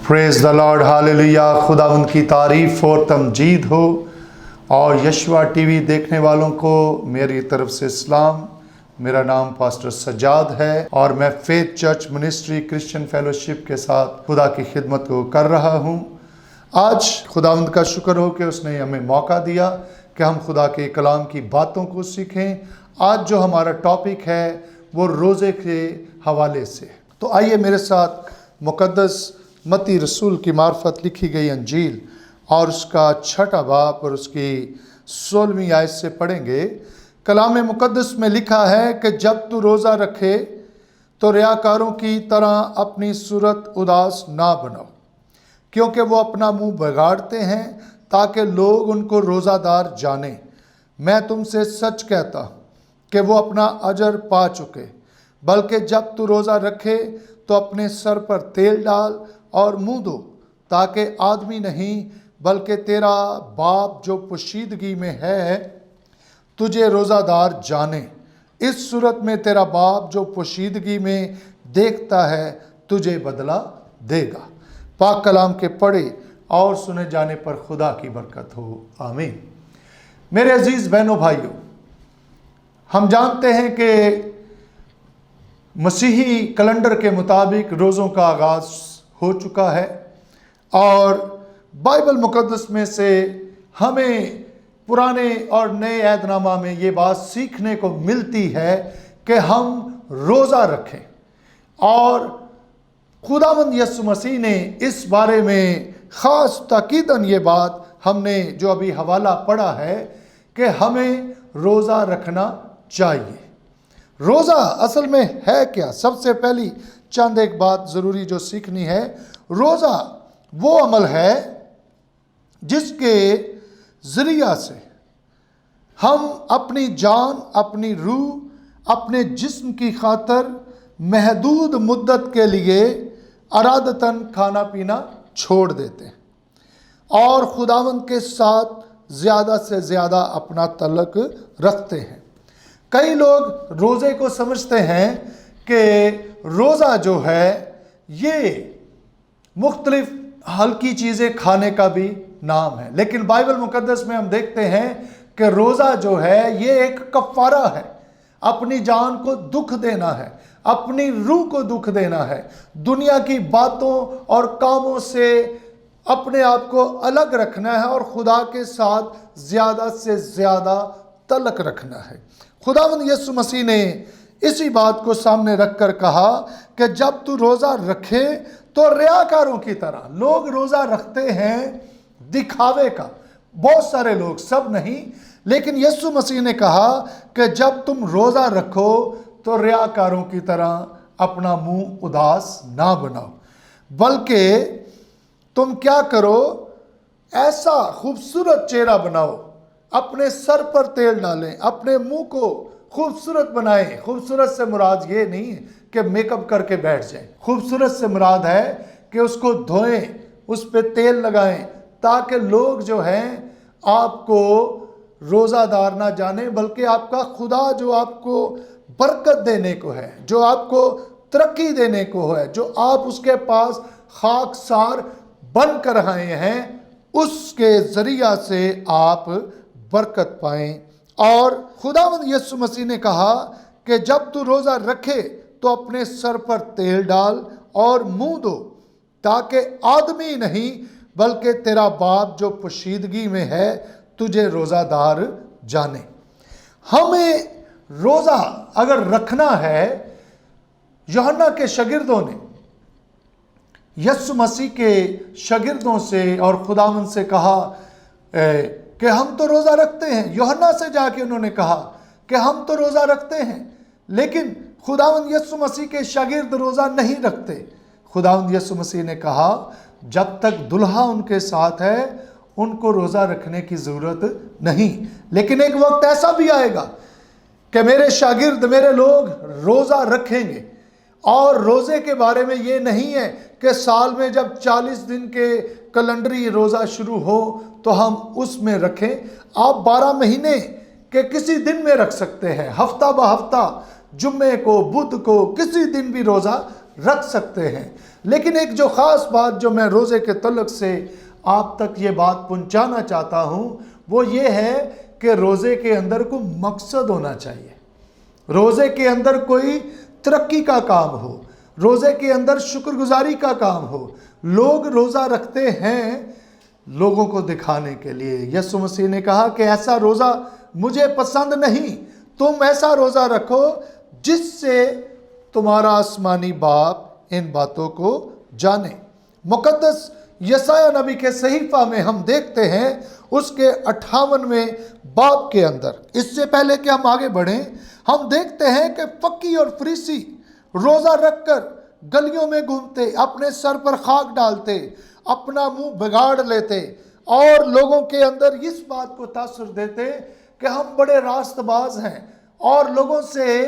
Praise the Lord, hallelujah. खुदावंद की तारीफ और तमजीद हो। और यशवा टीवी देखने वालों को मेरी तरफ से सलाम। मेरा नाम पास्टर सज्जाद है और मैं faith church ministry Christian fellowship के साथ खुदा की खिदमत को कर रहा हूँ। आज खुदावंद का शुक्र हो कि उसने हमें मौका दिया कि हम खुदा के कलाम की बातों को सीखें। आज जो हमारा टॉपिक है वो रोज़े के हवाले से। तो आइए मेरे साथ मुकद्दस मत्ती रसूल की मार्फत लिखी गई अंजील और उसका 6 बाब और उसकी 16वीं आयत से पढ़ेंगे। कलाम मुकद्दस में लिखा है कि जब तू रोज़ा रखे तो रियाकारों की तरह अपनी सूरत उदास ना बनाओ, क्योंकि वो अपना मुंह बिगाड़ते हैं ताकि लोग उनको रोज़ादार जाने। मैं तुमसे सच कहता कि वो अपना अजर पा चुके। बल्कि जब तू रोज़ा रखे तो अपने सर पर तेल डाल और मुंह धो, ताकि आदमी नहीं बल्कि तेरा बाप जो पोशीदगी में है तुझे रोज़ादार जाने। इस सूरत में तेरा बाप जो पोशीदगी में देखता है तुझे बदला देगा। पाक कलाम के पढ़े और सुने जाने पर खुदा की बरकत हो, आमीन। मेरे अजीज़ बहनों भाइयों, हम जानते हैं कि मसीही कैलेंडर के मुताबिक रोज़ों का आगाज़ हो चुका है और बाइबल मुकद्दस में से हमें पुराने और नए ऐहदनामा में ये बात सीखने को मिलती है कि हम रोज़ा रखें। और खुदावंद यीशु मसीह ने इस बारे में ख़ास ताकीदन ये बात हमने जो अभी हवाला पढ़ा है कि हमें रोज़ा रखना चाहिए। रोज़ा असल में है क्या? सबसे पहली चंद एक बात ज़रूरी जो सीखनी है। रोज़ा वो अमल है जिसके ज़रिया से हम अपनी जान, अपनी रूह, अपने जिस्म की खातर महदूद मुद्दत के लिए अरादतन खाना पीना छोड़ देते हैं और खुदावंद के साथ ज़्यादा से ज़्यादा अपना तल्लुक़ रखते हैं। कई लोग रोज़े को समझते हैं कि रोज़ा जो है ये मुख्तलिफ हल्की चीज़ें खाने का भी नाम है, लेकिन बाइबल मुकद्दस में हम देखते हैं कि रोज़ा जो है ये एक कफ़ारा है। अपनी जान को दुख देना है, अपनी रूह को दुख देना है, दुनिया की बातों और कामों से अपने आप को अलग रखना है और खुदा के साथ ज़्यादा से ज़्यादा तल्लुक़ रखना है। खुदावंद यीशु मसीह ने इसी बात को सामने रखकर कहा कि जब तू रोज़ा रखे तो रियाकारों की तरह। लोग रोज़ा रखते हैं दिखावे का, बहुत सारे लोग, सब नहीं, लेकिन यीशु मसीह ने कहा कि जब तुम रोज़ा रखो तो रियाकारों की तरह अपना मुंह उदास ना बनाओ, बल्कि तुम क्या करो, ऐसा खूबसूरत चेहरा बनाओ, अपने सर पर तेल डालें, अपने मुंह को खूबसूरत बनाएं। खूबसूरत से मुराद ये नहीं है कि मेकअप करके बैठ जाएं। खूबसूरत से मुराद है कि उसको धोएं, उस पर तेल लगाएं, ताकि लोग जो हैं आपको रोज़ादार ना जाने, बल्कि आपका खुदा जो आपको बरकत देने को है, जो आपको तरक्की देने को है, जो आप उसके पास खाकसार बन कर आए हैं, उसके ज़रिया से आप बरकत पाएं। और खुदावंद यीशु मसीह ने कहा कि जब तू रोज़ा रखे तो अपने सर पर तेल डाल और मुंह धो, ताकि आदमी नहीं बल्कि तेरा बाप जो पोशीदगी में है तुझे रोज़ादार जाने। हमें रोज़ा अगर रखना है, यूहन्ना के शागिर्दों ने यीशु मसीह के शागिर्दों से और खुदावंद से कहा कि हम तो रोज़ा रखते हैं। यूहन्ना से जाके उन्होंने कहा कि हम तो रोज़ा रखते हैं, लेकिन खुदावंद यीशु मसीह के शागिर्द रोज़ा नहीं रखते। खुदावंद यीशु मसीह ने कहा जब तक दुल्हा उनके साथ है उनको रोज़ा रखने की ज़रूरत नहीं, लेकिन एक वक्त ऐसा भी आएगा कि मेरे शागिर्द, मेरे लोग रोज़ा रखेंगे। और रोज़े के बारे में ये नहीं है कि साल में जब 40 दिन के कैलेंडरी रोज़ा शुरू हो तो हम उसमें रखें। आप 12 महीने के किसी दिन में रख सकते हैं, हफ्ता ब हफ्ता, जुम्मे को, बुध को, किसी दिन भी रोज़ा रख सकते हैं। लेकिन एक जो ख़ास बात जो मैं रोज़े के तल्लुक़ से आप तक ये बात पहुंचाना चाहता हूँ वो ये है कि रोज़े के अंदर कोई मकसद होना चाहिए। रोज़े के अंदर कोई तरक्की का काम हो, रोज़े के अंदर शुक्रगुजारी का काम हो। लोग रोज़ा रखते हैं लोगों को दिखाने के लिए। यीशु मसीह ने कहा कि ऐसा रोज़ा मुझे पसंद नहीं, तुम ऐसा रोज़ा रखो जिससे तुम्हारा आसमानी बाप इन बातों को जाने। मुकद्दस यशायाह नबी के सहीफा में हम देखते हैं उसके 58वें बाब के अंदर। इससे पहले कि हम आगे बढ़ें, हम देखते हैं कि फक्की और फरीसी रोज़ा रखकर गलियों में घूमते, अपने सर पर खाक डालते, अपना मुंह बिगाड़ लेते और लोगों के अंदर इस बात को तासुर देते कि हम बड़े रास्तबाज हैं, और लोगों से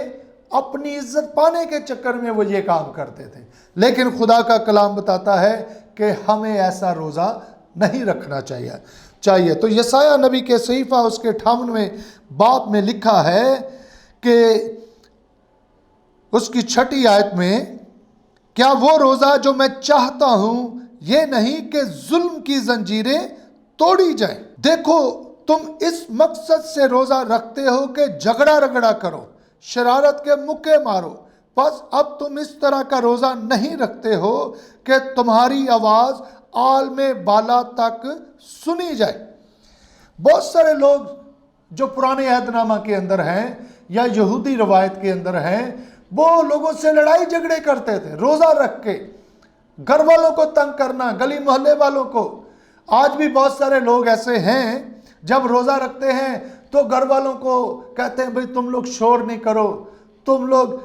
अपनी इज्जत पाने के चक्कर में वो ये काम करते थे। लेकिन खुदा का कलाम बताता है कि हमें ऐसा रोज़ा नहीं रखना चाहिए। तो यशायाह नबी के सहीफा उसके 58वें बाब में लिखा है कि उसकी 6ठी आयत में, क्या वो रोज़ा जो मैं चाहता हूँ ये नहीं कि जुल्म की जंजीरें तोड़ी जाएं। देखो तुम इस मकसद से रोज़ा रखते हो कि झगड़ा रगड़ा करो, शरारत के मुक्के मारो, बस अब तुम इस तरह का रोज़ा नहीं रखते हो कि तुम्हारी आवाज़ आलमे बाला तक सुनी जाए। बहुत सारे लोग जो पुराने अहदनामा के अंदर हैं या यहूदी रवायत के अंदर हैं, वो लोगों से लड़ाई झगड़े करते थे रोज़ा रख के, घर वालों को तंग करना, गली मोहल्ले वालों को। आज भी बहुत सारे लोग ऐसे हैं जब रोज़ा रखते हैं तो घर वालों को कहते हैं भाई तुम लोग शोर नहीं करो, तुम लोग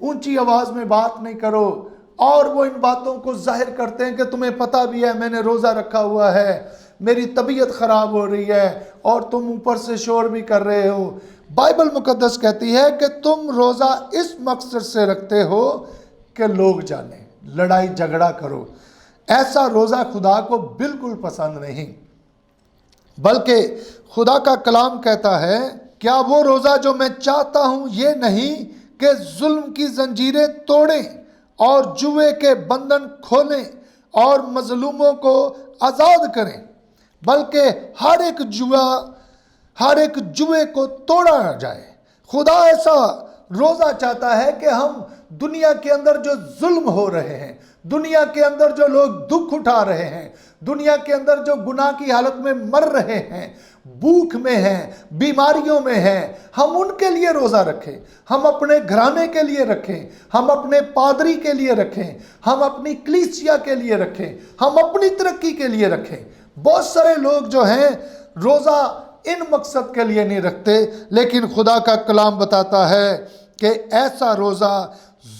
ऊंची आवाज़ में बात नहीं करो, और वो इन बातों को जाहिर करते हैं कि तुम्हें पता भी है मैंने रोज़ा रखा हुआ है, मेरी तबीयत ख़राब हो रही है और तुम ऊपर से शोर भी कर रहे हो। बाइबल मुकद्दस कहती है कि तुम रोज़ा इस मकसद से रखते हो कि लोग जाने, लड़ाई झगड़ा करो। ऐसा रोज़ा खुदा को बिल्कुल पसंद नहीं, बल्कि खुदा का कलाम कहता है, क्या वो रोज़ा जो मैं चाहता हूँ ये नहीं कि जुल्म की जंजीरें तोड़ें और जुए के बंधन खोलें और मजलूमों को आज़ाद करें, बल्कि हर एक जुए को तोड़ा जाए। खुदा ऐसा रोज़ा चाहता है कि हम दुनिया के अंदर जो जुल्म हो रहे हैं, दुनिया के अंदर जो लोग दुख उठा रहे हैं, दुनिया के अंदर जो गुनाह की हालत में मर रहे हैं, भूख में हैं, बीमारियों में हैं, हम उनके लिए रोज़ा रखें। हम अपने घराने के लिए रखें, हम अपने पादरी के लिए रखें, हम अपनी कलीसिया के लिए रखें, हम अपनी तरक्की के लिए रखें। बहुत सारे लोग जो हैं रोज़ा इन मकसद के लिए नहीं रखते, लेकिन खुदा का कलाम बताता है कि ऐसा रोज़ा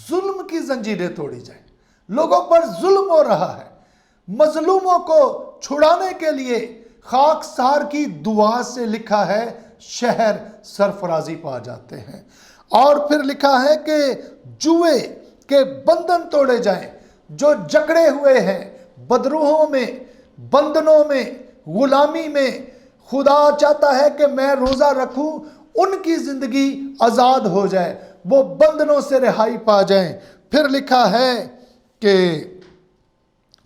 जुल्म की जंजीरें तोड़ी जाए। लोगों पर जुल्म हो रहा है, मजलूमों को छुड़ाने के लिए खाकसार की दुआ से लिखा है शहर सरफराजी पा जाते हैं। और फिर लिखा है कि जुए के बंधन तोड़े जाएं, जो जकड़े हुए हैं बदरूहों में, बंधनों में, गुलामी में। खुदा चाहता है कि मैं रोज़ा रखूं, उनकी ज़िंदगी आज़ाद हो जाए, वो बंधनों से रिहाई पा जाएं। फिर लिखा है कि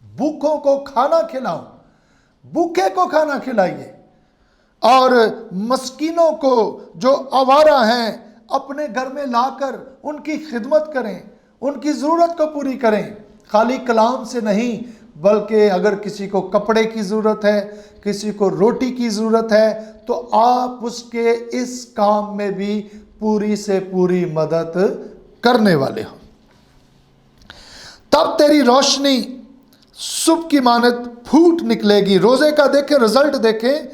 भूखों को खाना खिलाओ, भूखे को खाना खिलाइए, और मस्कीनों को जो आवारा हैं अपने घर में लाकर उनकी खिदमत करें, उनकी ज़रूरत को पूरी करें। खाली कलाम से नहीं, बल्कि अगर किसी को कपड़े की ज़रूरत है, किसी को रोटी की ज़रूरत है, तो आप उसके इस काम में भी पूरी से पूरी मदद करने वाले हो। तब तेरी रोशनी सुबह की मानद फूट निकलेगी। रोज़े का देखें, रिजल्ट देखें,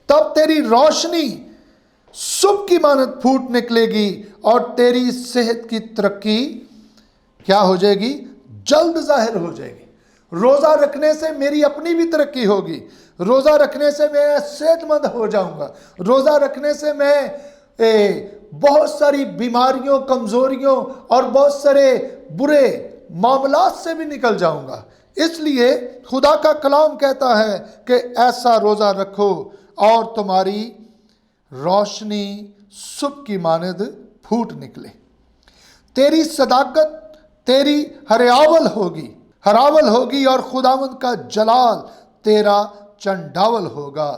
तब तेरी रोशनी सुबह की मानद फूट निकलेगी और तेरी सेहत की तरक्की क्या हो जाएगी? जल्द जाहिर हो जाएगी। रोज़ा रखने से मेरी अपनी भी तरक्की होगी, रोज़ा रखने से मैं सेहतमंद हो जाऊंगा, रोज़ा रखने से मैं बहुत सारी बीमारियों, कमज़ोरियों और बहुत सारे बुरे मामलात से भी निकल जाऊंगा। इसलिए खुदा का कलाम कहता है कि ऐसा रोज़ा रखो और तुम्हारी रोशनी सुबह की मानद फूट निकले। तेरी सदाकत तेरी हरावल होगी और खुदावंद का जलाल तेरा चंडावल होगा।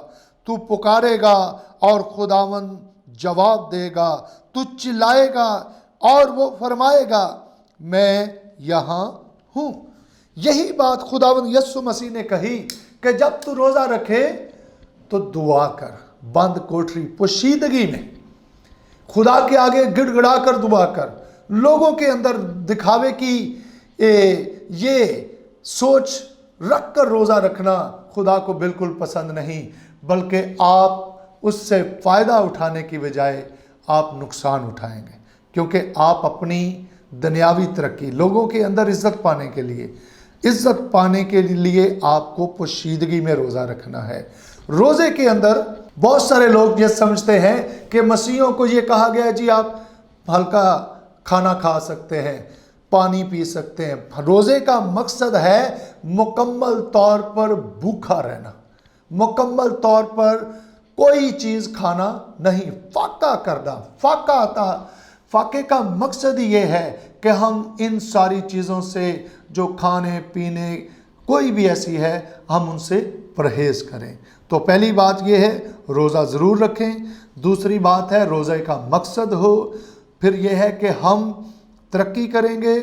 तू पुकारेगा और खुदावंद जवाब देगा, तू चिल्लाएगा और वो फरमाएगा मैं यहाँ हूँ। यही बात खुदावंद यीशु मसीह ने कही कि जब तू रोज़ा रखे तो दुआ कर, बंद कोठरी पोशीदगी में खुदा के आगे गिड़गिड़ा कर दुआ कर। लोगों के अंदर दिखावे की ये सोच रख कर रोज़ा रखना खुदा को बिल्कुल पसंद नहीं, बल्कि आप उससे फ़ायदा उठाने की बजाय आप नुकसान उठाएंगे, क्योंकि आप अपनी दुनियावी तरक्की, लोगों के अंदर इज़्ज़त पाने के लिए आपको पोशीदगी में रोज़ा रखना है। रोज़े के अंदर बहुत सारे लोग ये समझते हैं कि मसीहों को ये कहा गया है जी आप हल्का खाना खा सकते हैं, पानी पी सकते हैं। रोज़े का मकसद है मुकम्मल तौर पर भूखा रहना, मुकम्मल तौर पर कोई चीज़ खाना नहीं, फाका करना। फाके का मकसद ही ये है कि हम इन सारी चीज़ों से जो खाने पीने कोई भी ऐसी है हम उनसे परहेज़ करें। तो पहली बात ये है रोज़ा ज़रूर रखें। दूसरी बात है रोज़े का मकसद हो। फिर यह है कि हम तरक्की करेंगे,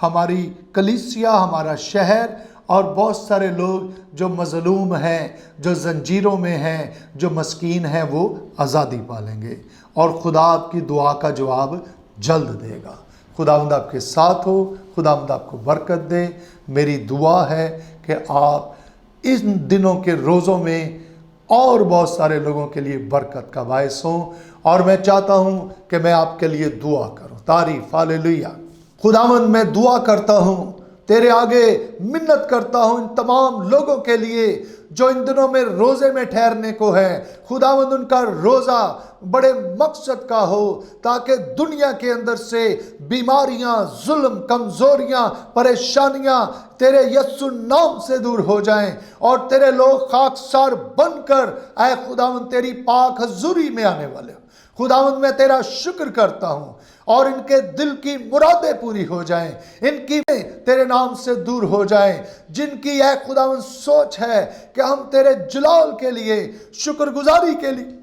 हमारी कलीसिया, हमारा शहर और बहुत सारे लोग जो मज़लूम हैं, जो जंजीरों में हैं, जो मस्कीन हैं, वो आज़ादी पालेंगे और खुदा आपकी दुआ का जवाब जल्द देगा। खुदावंद आपके साथ हो, खुदावंद आपको बरकत दे। मेरी दुआ है कि आप इन दिनों के रोज़ों में और बहुत सारे लोगों के लिए बरकत का बायस हों, और मैं चाहता हूँ कि मैं आपके लिए दुआ करूँ। तारीफ़, हालेलुया। खुदावंद मैं दुआ करता हूँ, तेरे आगे मिन्नत करता हूँ इन तमाम लोगों के लिए जो इन दिनों में रोज़े में ठहरने को है। खुदावंद उनका रोज़ा बड़े मकसद का हो, ताकि दुनिया के अंदर से बीमारियां, जुल्म, कमज़ोरियां, परेशानियां तेरे यस्सु नाम से दूर हो जाएं और तेरे लोग खाकसार बनकर ऐ खुदावंद तेरी पाक हजूरी में आने वाले हो। खुदावंद मैं तेरा शुक्र करता हूँ और इनके दिल की मुरादें पूरी हो जाएं, इनकी तेरे नाम से दूर हो जाएं। जिनकी यह खुदावंद सोच है कि हम तेरे जलाल के लिए, शुक्रगुजारी के लिए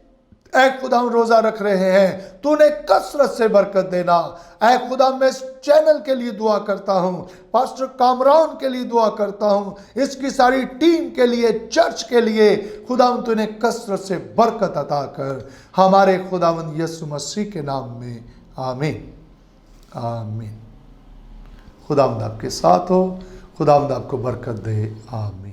ऐ खुदा रोज़ा रख रहे हैं, तूने कसरत से बरकत देना। ऐ खुदा मैं इस चैनल के लिए दुआ करता हूँ, पास्टर कामरान के लिए दुआ करता हूँ, इसकी सारी टीम के लिए, चर्च के लिए। खुदावंद तूने कसरत से बरकत अता कर, हमारे खुदावंद यीशु मसीह के नाम में, आमीन आमीन। खुदावंद आपके साथ हो, खुदावंद आपको बरकत दे, आमीन।